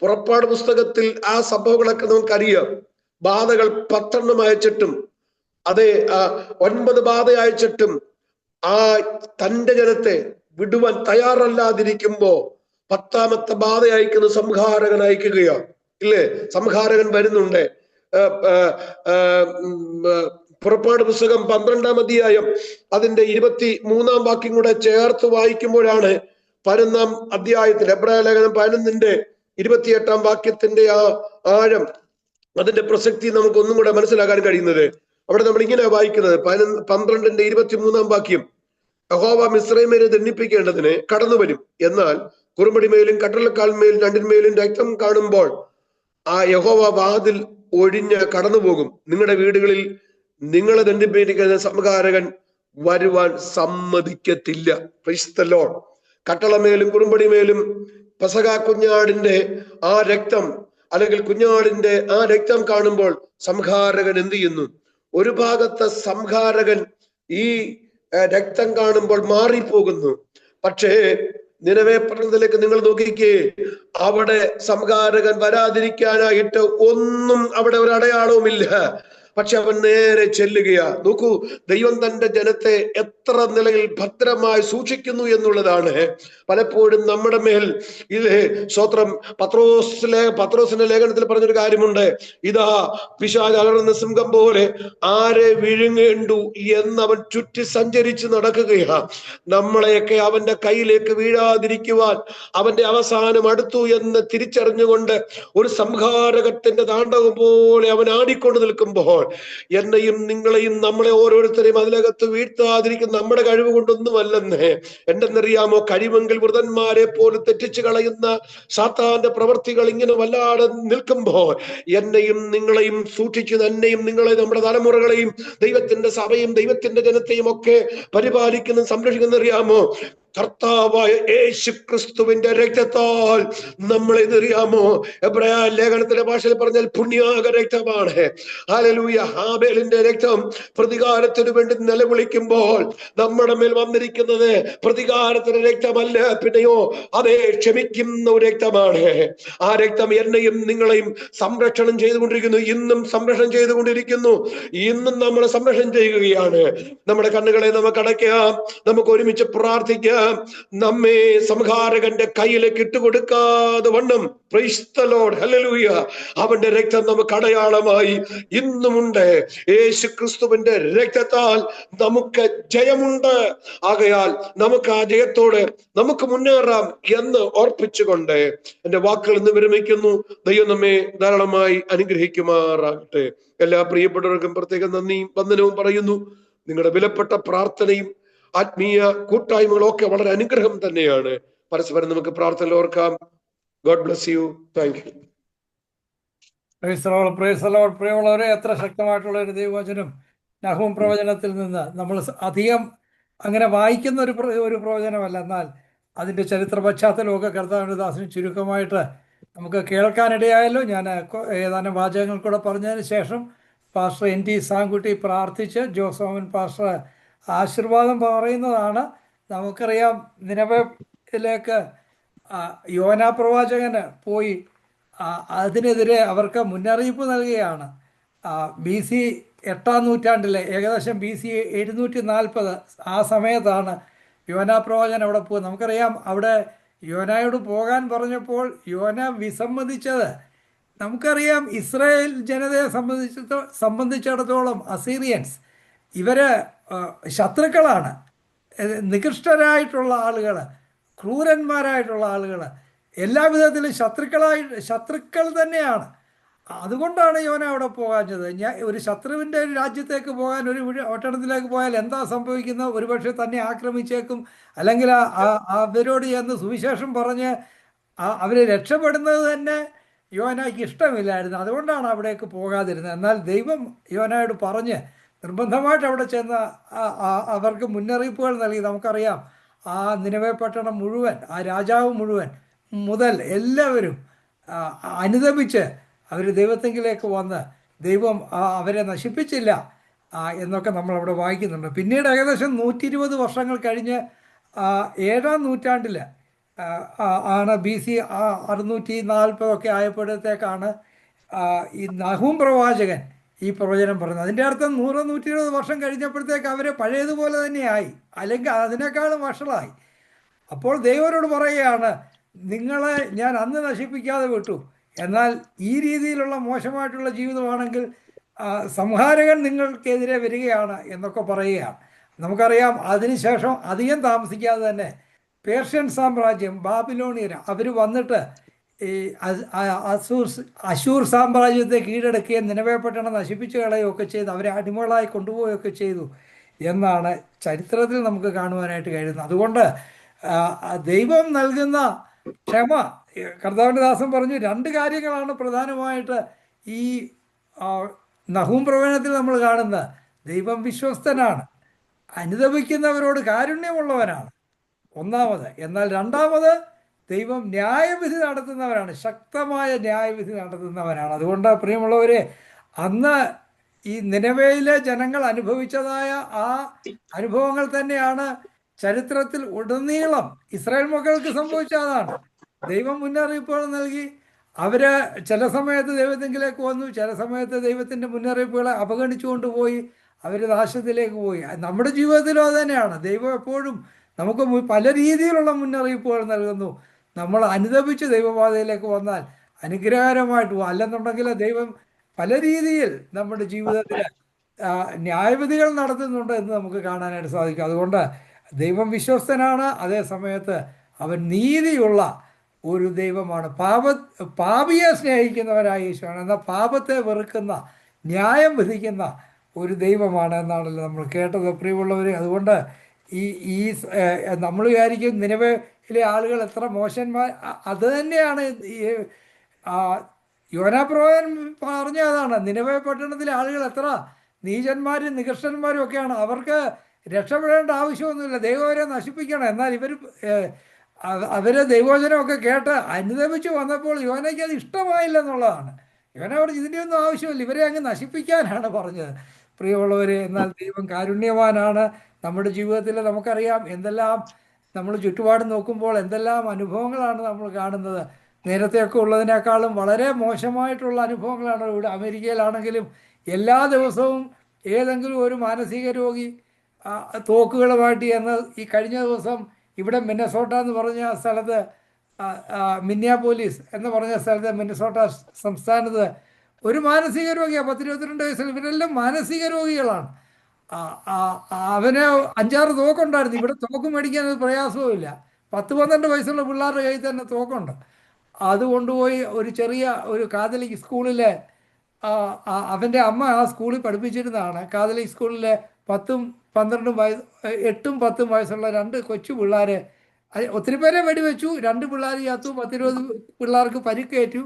പുറപ്പാട് പുസ്തകത്തിൽ ആ സംഭവങ്ങളൊക്കെ നമുക്കറിയാം. ബാധകൾ 10 അയച്ചിട്ടും, അതെ, 9 ബാധ അയച്ചിട്ടും ആ തന്റെ ജനത്തെ വിടുവാൻ തയ്യാറല്ലാതിരിക്കുമ്പോ 10ാമത്തെ ബാധ അയക്കുന്ന സംഹാരകൻ അയക്കുകയാണ് ഇല്ലേ? സംഹാരകൻ വരുന്നുണ്ട്. പുറപ്പാട് പുസ്തകം 12-ാം അധ്യായം അതിന്റെ 23-ാം വാക്യം കൂടെ ചേർത്ത് വായിക്കുമ്പോഴാണ് 11-ാം അധ്യായത്തിൽ എബ്രായ ലേഖനം 11-ന്റെ 28-ാം വാക്യത്തിന്റെ ആ ആഴം, അതിന്റെ പ്രസക്തി നമുക്ക് ഒന്നും കൂടെ മനസ്സിലാക്കാൻ കഴിയുന്നത്. അവിടെ നമ്മൾ ഇങ്ങനെ വായിക്കുന്നത്, 12-ന്റെ 23-ാം വാക്യം, യഹോവ മിസ്രയീമ്യരെ ദണ്ഡിപ്പിക്കേണ്ടതിന് കടന്നു വരും, എന്നാൽ കുറുമ്പടിമേലും കട്ടളക്കാൽമേലും രണ്ടിന്മേലും രക്തം കാണുമ്പോൾ ആ യഹോവ വാതിൽ ഒഴിഞ്ഞ് കടന്നു പോകും. നിങ്ങളുടെ വീടുകളിൽ നിങ്ങളെ ദണ്ഡിപ്പിക്കുന്ന സംഹാരകൻ വരുവാൻ സമ്മതിക്കത്തില്ല. Praise the lord. കട്ടളമേലും കുറുമ്പടിമേലും പെസഹ കുഞ്ഞാടിന്റെ ആ രക്തം, അല്ലെങ്കിൽ കുഞ്ഞാടിന്റെ ആ രക്തം കാണുമ്പോൾ സംഹാരകൻ എന്ത് ചെയ്യുന്നു? ഒരു ഭാഗത്തെ സംഹാരകൻ ഈ രക്തം കാണുമ്പോൾ മാറിപ്പോകുന്നു. പക്ഷേ നിനവേ പട്ടണത്തിലേക്ക് നിങ്ങൾ നോക്കിക്കേ, അവിടെ സംഹാരകൻ വരാതിരിക്കാനായിട്ട് ഒന്നും അവിടെ ഒരു അടയാളവുമില്ല. പക്ഷെ അവൻ നേരെ ചെല്ലുകയാ. നോക്കൂ, ദൈവം തന്റെ ജനത്തെ എത്ര നിലയിൽ ഭദ്രമായി സൂക്ഷിക്കുന്നു എന്നുള്ളതാണ് പലപ്പോഴും നമ്മുടെ മേൽ. ഇത് സ്വത്രം പത്രോസിന്റെ ലേഖനത്തിൽ പറഞ്ഞൊരു കാര്യമുണ്ട്, ഇതാ പിശാച് അലറുന്ന സിംഹം പോലെ ആരെ വിഴുങ്ങേണ്ടു എന്നവൻ ചുറ്റി സഞ്ചരിച്ച് നടക്കുകയാ. നമ്മളെയൊക്കെ അവന്റെ കയ്യിലേക്ക് വീഴാതിരിക്കുവാൻ അവന്റെ അവസാനം അടുത്തു എന്ന് തിരിച്ചറിഞ്ഞുകൊണ്ട് ഒരു സംഹാരകത്തിന്റെ താണ്ഡവം പോലെ അവൻ ആടിക്കൊണ്ട് നിൽക്കുമ്പോൾ, എന്നെയും നിങ്ങളെയും നമ്മളെ ഓരോരുത്തരെയും അതിനകത്ത് വീഴ്ത്താതിരിക്കുന്ന നമ്മുടെ കഴിവ് കൊണ്ടൊന്നുമല്ലെന്ന്. എന്തെന്നറിയാമോ? കഴിവെങ്കിൽ വൃതന്മാരെ പോലും തെറ്റിച്ചു കളയുന്ന സാത്താന്റെ പ്രവർത്തികൾ ഇങ്ങനെ വല്ലാതെ നിൽക്കുമ്പോൾ എന്നെയും നിങ്ങളെയും സൂക്ഷിച്ച്, എന്നെയും നിങ്ങളെയും നമ്മുടെ തലമുറകളെയും ദൈവത്തിന്റെ സഭയും ദൈവത്തിന്റെ ജനത്തെയും ഒക്കെ പരിപാലിക്കുന്ന സംരക്ഷിക്കുന്നറിയാമോ? കർത്താവായ യേശു ക്രിസ്തുവിന്റെ രക്തത്താൽ നമ്മളെ അറിയാമോ? എബ്രായ ലേഖനത്തിന്റെ ഭാഷയിൽ പറഞ്ഞാൽ പുണ്യാക രക്തമാണ്. ഹല്ലേലൂയ. ഹാബേലിന്റെ രക്തം പ്രതികാരത്തിന് വേണ്ടി നിലവിളിക്കുമ്പോൾ നമ്മുടെ മേൽ വന്നിരിക്കുന്നത് പ്രതികാരത്തിന്റെ രക്തമല്ല, പിന്നെയോ അതേ ക്ഷമിക്കുന്ന ഒരു രക്തമാണ്. ആ രക്തം എന്നെയും നിങ്ങളെയും സംരക്ഷണം ചെയ്തുകൊണ്ടിരിക്കുന്നു, ഇന്നും സംരക്ഷണം ചെയ്തുകൊണ്ടിരിക്കുന്നു. ഇന്നും നമ്മളെ സംരക്ഷണം ചെയ്യുകയാണ്. നമ്മുടെ കണ്ണുകളെ നമുക്ക് അടയ്ക്കാം, നമുക്ക് ഒരുമിച്ച് പ്രാർത്ഥിക്കാം. നമ്മെ സംഹാരകന്റെ കയ്യിലേക്ക് ഇട്ടുകൊടുക്കാതെ വണ്ണം. Price the lord. ഹല്ലേലൂയ. അവന്റെ രക്തം നമുക്ക് അടയാളമായി ഇന്നുമുണ്ട്. യേശു ക്രിസ്തുവിന്റെ രക്തത്താൽ നമുക്ക് ജയമുണ്ട്. ആകയാൽ നമുക്ക് ആ ജയത്തോടെ നമുക്ക് മുന്നേറാം എന്ന് ഓർപ്പിച്ചുകൊണ്ട് എന്റെ വാക്കുകൾ ഇന്ന് വിരമിക്കുന്നു. ദൈവം നമ്മെ ധാരാളമായി അനുഗ്രഹിക്കുമാറാകട്ടെ. എല്ലാ പ്രിയപ്പെട്ടവർക്കും പ്രത്യേകം നന്ദിയും വന്ദനവും പറയുന്നു. നിങ്ങളുടെ വിലപ്പെട്ട പ്രാർത്ഥനയും ആത്മീയ കൂട്ടായ്മകളും ഒക്കെ വളരെ അനുഗ്രഹം തന്നെയാണ്. പരസ്പരം നമുക്ക് പ്രാർത്ഥന ഓർക്കാം. God bless you. Thank you. പ്രിയമുള്ളവരെ, എത്ര ശക്തമായിട്ടുള്ള ഒരു ദൈവവചനം നഹൂം പ്രവചനത്തിൽ നിന്ന്. നമ്മൾ അധികം അങ്ങനെ വായിക്കുന്ന ഒരു പ്രവചനമല്ല, എന്നാൽ അതിൻ്റെ ചരിത്ര പശ്ചാത്തലമൊക്കെ കർത്താവിൻ്റെ ദാസന് ചുരുക്കമായിട്ട് നമുക്ക് കേൾക്കാനിടയായല്ലോ. ഞാൻ ഏതാനും വാചകങ്ങൾ കൂടെ പറഞ്ഞതിന് ശേഷം പാസ്റ്റർ NT സാങ്കുട്ടി പ്രാർത്ഥിച്ച് ജോസോമൻ പാസ്റ്റർ ആശീർവാദം പറയുന്നതാണ്. നമുക്കറിയാം, നിനവയിലേക്ക് യോനാ പ്രവാചകന് പോയി അതിനെതിരെ അവർക്ക് മുന്നറിയിപ്പ് നൽകുകയാണ്. BC 8-ാം നൂറ്റാണ്ടിലെ ഏകദേശം BC 740 ആ സമയത്താണ് യോനാ പ്രവാചകൻ അവിടെ പോകുന്നത്. നമുക്കറിയാം, അവിടെ യോനായോട് പോകാൻ പറഞ്ഞപ്പോൾ യോന വിസമ്മതിച്ചത്. നമുക്കറിയാം, ഇസ്രായേൽ ജനതയെ സംബന്ധിച്ചിടത്തോളം അസീറിയൻസ് ഇവര് ശത്രുക്കളാണ്, നികൃഷ്ടരായിട്ടുള്ള ആളുകൾ, ക്രൂരന്മാരായിട്ടുള്ള ആളുകൾ, എല്ലാ വിധത്തിലും ശത്രുക്കൾ തന്നെയാണ്. അതുകൊണ്ടാണ് യോന അവിടെ പോകാഞ്ഞത്. ഒരു ശത്രുവിൻ്റെ രാജ്യത്തേക്ക് പോകാൻ, ഒരു പട്ടണത്തിലേക്ക് പോയാൽ എന്താ സംഭവിക്കുന്നത്? ഒരുപക്ഷെ തന്നെ ആക്രമിച്ചേക്കും, അല്ലെങ്കിൽ അവരോട് ചെന്ന് സുവിശേഷം പറഞ്ഞ് അവരെ രക്ഷപ്പെടുന്നത് തന്നെ യോനായ്ക്ക് ഇഷ്ടമില്ലായിരുന്നു. അതുകൊണ്ടാണ് അവിടേക്ക് പോകാതിരുന്നത്. എന്നാൽ ദൈവം യോനായോട് പറഞ്ഞ് നിർബന്ധമായിട്ട് അവിടെ ചെന്ന് അവർക്ക് മുന്നറിയിപ്പുകൾ നൽകി. നമുക്കറിയാം, ആ നിനവെ പട്ടണം മുഴുവൻ, ആ രാജാവ് മുഴുവൻ മുതൽ എല്ലാവരും അനുതപിച്ച് അവർ ദൈവത്തെങ്കിലേക്ക് വന്ന് ദൈവം അവരെ നശിപ്പിച്ചില്ല എന്നൊക്കെ നമ്മൾ അവിടെ വായിക്കുന്നുണ്ട്. പിന്നീട് ഏകദേശം 120 വർഷങ്ങൾ കഴിഞ്ഞ് 7-ാം നൂറ്റാണ്ടിൽ ആണ് BC 640 ആയപ്പോഴത്തേക്കാണ് ഈ നഹൂം പ്രവാചകൻ ഈ പ്രവചനം പറയുന്നത്. അതിൻ്റെ അർത്ഥം 100-120 വർഷം കഴിഞ്ഞപ്പോഴത്തേക്ക് അവരെ പഴയതുപോലെ തന്നെയായി, അല്ലെങ്കിൽ അതിനേക്കാളും വഷളായി. അപ്പോൾ ദൈവരോട് പറയുകയാണ്, നിങ്ങളെ ഞാൻ അന്ന് നശിപ്പിക്കാതെ വിട്ടു, എന്നാൽ ഈ രീതിയിലുള്ള മോശമായിട്ടുള്ള ജീവിതമാണെങ്കിൽ സംഹാരകൻ നിങ്ങൾക്കെതിരെ വരികയാണ് എന്നൊക്കെ പറയുകയാണ്. നമുക്കറിയാം, അതിനുശേഷം അധികം താമസിക്കാതെ തന്നെ പേർഷ്യൻ സാമ്രാജ്യം, ബാബിലോണിയർ, അവർ വന്നിട്ട് ഈ അശൂർ സാമ്രാജ്യത്തെ കീഴടക്കുകയും നിനവെ പട്ടണം നശിപ്പിച്ചു കളയുകയൊക്കെ ചെയ്തു, അവരെ അടിമകളായി കൊണ്ടുപോവുകയൊക്കെ ചെയ്തു എന്നാണ് ചരിത്രത്തിൽ നമുക്ക് കാണുവാനായിട്ട് കഴിയുന്നത്. അതുകൊണ്ട് ദൈവം നൽകുന്ന ക്ഷമ, കർത്താവിൻ്റെ ദാസൻ പറഞ്ഞു, 2 കാര്യങ്ങളാണ് പ്രധാനമായിട്ട് ഈ നഹൂം പ്രവചനത്തിൽ നമ്മൾ കാണുന്നത്. ദൈവം വിശ്വസ്തനാണ്, അനുതപിക്കുന്നവരോട് കാരുണ്യമുള്ളവനാണ്, ഒന്നാമത്. എന്നാൽ രണ്ടാമത്, ദൈവം ന്യായവിധി നടത്തുന്നവരാണ്, ശക്തമായ ന്യായവിധി നടത്തുന്നവരാണ്. അതുകൊണ്ട് പ്രിയമുള്ളവരെ, അന്ന് ഈ നിനവേയിലെ ജനങ്ങൾ അനുഭവിച്ചതായ ആ അനുഭവങ്ങൾ തന്നെയാണ് ചരിത്രത്തിൽ ഉടനീളം ഇസ്രായേൽ മക്കൾക്ക് സംഭവിച്ചതാണ്. ദൈവം മുന്നറിയിപ്പുകൾ നൽകി. അവര് ചില സമയത്ത് ദൈവത്തെങ്കിലേക്ക് വന്നു, ചില സമയത്ത് ദൈവത്തിൻ്റെ മുന്നറിയിപ്പുകളെ അവഗണിച്ചുകൊണ്ട് പോയി, അവർ നാശത്തിലേക്ക് പോയി. നമ്മുടെ ജീവിതത്തിലും അത് തന്നെയാണ്. ദൈവം എപ്പോഴും നമുക്ക് പല രീതിയിലുള്ള മുന്നറിയിപ്പുകൾ നൽകുന്നു. നമ്മൾ അനുതപിച്ച് ദൈവപാതയിലേക്ക് വന്നാൽ അനുഗ്രഹകരമായിട്ട് പോകും. അല്ലെന്നുണ്ടെങ്കിൽ ദൈവം പല രീതിയിൽ നമ്മുടെ ജീവിതത്തിൽ ന്യായവിധികൾ നടത്തുന്നുണ്ട് എന്ന് നമുക്ക് കാണാനായിട്ട് സാധിക്കും. അതുകൊണ്ട് ദൈവം വിശ്വസ്തനാണ്, അതേ സമയത്ത് അവൻ നീതിയുള്ള ഒരു ദൈവമാണ്. പാപിയെ സ്നേഹിക്കുന്നവരായ ഈശോയാണ്, എന്നാൽ പാപത്തെ വെറുക്കുന്ന, ന്യായം വിധിക്കുന്ന ഒരു ദൈവമാണ് എന്നാണല്ലോ നമ്മൾ കേട്ടത്, പ്രിയമുള്ളവർ. അതുകൊണ്ട് ഈ നമ്മൾ വിചാരിക്കും നിനവേയിലെ ആളുകൾ എത്ര മോശന്മാർ. അത് തന്നെയാണ് യോനാ പ്രവാചകൻ പറഞ്ഞ അതാണ്. നിനവെ പട്ടണത്തിലെ ആളുകൾ എത്ര നീചന്മാരും നികൃഷ്ടന്മാരും ഒക്കെയാണ്. അവർക്ക് രക്ഷപ്പെടേണ്ട ആവശ്യമൊന്നുമില്ല, ദൈവം അവരെ നശിപ്പിക്കണം. എന്നാൽ അവരെ ദൈവവചനമൊക്കെ കേട്ട് അനുദമിച്ച് വന്നപ്പോൾ യോനയ്ക്ക് അത് ഇഷ്ടമായില്ല എന്നുള്ളതാണ്. യോന പറഞ്ഞു, ഇതിൻ്റെയൊന്നും ആവശ്യമില്ല, ഇവരെ അങ്ങ് നശിപ്പിക്കാനാണ് പറഞ്ഞത്. പ്രിയമുള്ളവരെ, എന്നാൽ ദൈവം കാരുണ്യവാനാണ്. നമ്മുടെ ജീവിതത്തിൽ നമുക്കറിയാം എന്തെല്ലാം, നമ്മൾ ചുറ്റുപാട് നോക്കുമ്പോൾ എന്തെല്ലാം അനുഭവങ്ങളാണ് നമ്മൾ കാണുന്നത്. നേരത്തെയൊക്കെ ഉള്ളതിനേക്കാളും വളരെ മോശമായിട്ടുള്ള അനുഭവങ്ങളാണ്. ഇവിടെ അമേരിക്കയിലാണെങ്കിലും എല്ലാ ദിവസവും ഏതെങ്കിലും ഒരു മാനസിക രോഗി തോക്കുകളുമായിട്ട് എന്ന്, ഈ കഴിഞ്ഞ ദിവസം ഇവിടെ മിന്നസോട്ട എന്ന് പറഞ്ഞ സ്ഥലത്ത്, മിന്നിയാപോലീസ് എന്ന് പറഞ്ഞ സ്ഥലത്ത്, മിന്നസോട്ട സംസ്ഥാനത്ത് ഒരു മാനസിക രോഗിയാണ്, 10-22 വയസ്സിൽ. ഇവരെല്ലാം മാനസിക രോഗികളാണ്. അവന് 5-6 തോക്കുണ്ടായിരുന്നു. ഇവിടെ തോക്ക് മേടിക്കാൻ ഒരു പ്രയാസവുമില്ല. 10-12 വയസ്സുള്ള പിള്ളേരുടെ കയ്യിൽ തന്നെ തോക്കുണ്ട്. അത് കൊണ്ടുപോയി ഒരു ചെറിയ ഒരു കാതലിക് സ്കൂളിലെ, അവൻ്റെ അമ്മ ആ സ്കൂളിൽ പഠിപ്പിച്ചിരുന്നതാണ്. കാതലിക് സ്കൂളിലെ 10-12 വയസ്സ്, 8-10 വയസ്സുള്ള 2 കൊച്ചു പിള്ളേരെ, ഒത്തിരി പേരെ വെടിവെച്ചു. 2 പിള്ളേർ ചത്തു, 10-20 പിള്ളേർക്ക് പരിക്കേറ്റു.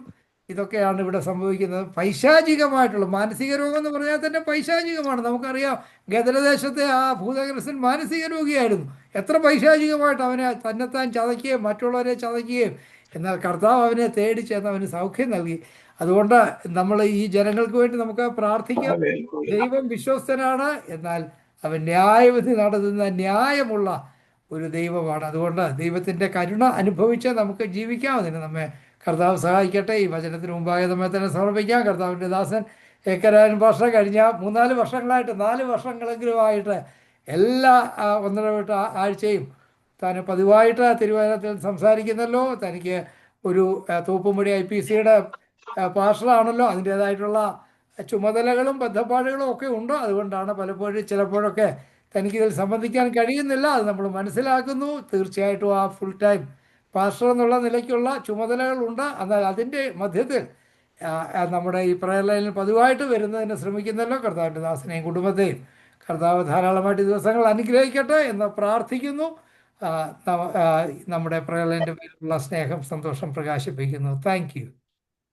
ഇതൊക്കെയാണ് ഇവിടെ സംഭവിക്കുന്നത്. പൈശാചികമായിട്ടുള്ള മാനസിക രോഗം എന്ന് പറഞ്ഞാൽ തന്നെ പൈശാചികമാണ്. നമുക്കറിയാം, ഗദരദേശത്തെ ആ ഭൂതഗ്രസ്തൻ മാനസിക രോഗിയായിരുന്നു. എത്ര പൈശാചികമായിട്ട് അവനെ തന്നെത്താൻ ചതയ്ക്കുകയും മറ്റുള്ളവരെ ചതയ്ക്കുകയും, എന്നാൽ കർത്താവ് അവനെ തേടി ചെന്ന് അവന് സൗഖ്യം നൽകി. അതുകൊണ്ട് നമ്മൾ ഈ ജനങ്ങൾക്ക് വേണ്ടി നമുക്ക് പ്രാർത്ഥിക്കാം. ദൈവം വിശ്വസ്തനാണ്, എന്നാൽ അവൻ ന്യായവിധി നടത്തുന്ന ന്യായമുള്ള ഒരു ദൈവമാണ്. അതുകൊണ്ട് ദൈവത്തിൻ്റെ കരുണ അനുഭവിച്ച് നമുക്ക് ജീവിക്കാം. അതിന് നമ്മെ കർത്താവ് സഹായിക്കട്ടെ. ഈ വചനത്തിന് മുമ്പാകെ നമ്മെ തന്നെ സമർപ്പിക്കാം. കർത്താവിൻ്റെ ദാസൻ ഏക്കരായൻ ഭാഷ കഴിഞ്ഞ 3-4 വർഷങ്ങളായിട്ട്, 4 വർഷങ്ങളെങ്കിലുമായിട്ട് എല്ലാ 1-2 ആഴ്ചയും താൻ പതിവായിട്ട് തിരുവചനത്തിൽ സംസാരിക്കുന്നല്ലോ. തനിക്ക് ഒരു തോപ്പുംപടി IPCയുടെ പാർഷലാണല്ലോ. അതിൻ്റേതായിട്ടുള്ള ചുമതലകളും ബദ്ധപ്പാടുകളും ഒക്കെ ഉണ്ട്. അതുകൊണ്ടാണ് പലപ്പോഴും ചിലപ്പോഴൊക്കെ തനിക്കിതിൽ സംബന്ധിക്കാൻ കഴിയുന്നില്ല. അത് നമ്മൾ മനസ്സിലാക്കുന്നു. തീർച്ചയായിട്ടും ആ ഫുൾ ടൈം പാസ്റ്റർ എന്നുള്ള നിലയ്ക്കുള്ള ചുമതലകളുണ്ട്. എന്നാൽ അതിൻ്റെ മധ്യത്തിൽ നമ്മുടെ ഈ പ്രയർ ലൈനിൽ പതിവായിട്ട് വരുന്നതിന് ശ്രമിക്കുന്നല്ലോ. കർത്താവിൻ്റെ ദാസനെയും കുടുംബത്തെയും കർത്താവ് ധാരാളമായിട്ട് ദിവസങ്ങൾ അനുഗ്രഹിക്കട്ടെ എന്ന് പ്രാർത്ഥിക്കുന്നു. നമ്മുടെ പ്രയർ ലൈനിൻ്റെ പേരിലുള്ള സ്നേഹം, സന്തോഷം പ്രകാശിപ്പിക്കുന്നു. Thank U.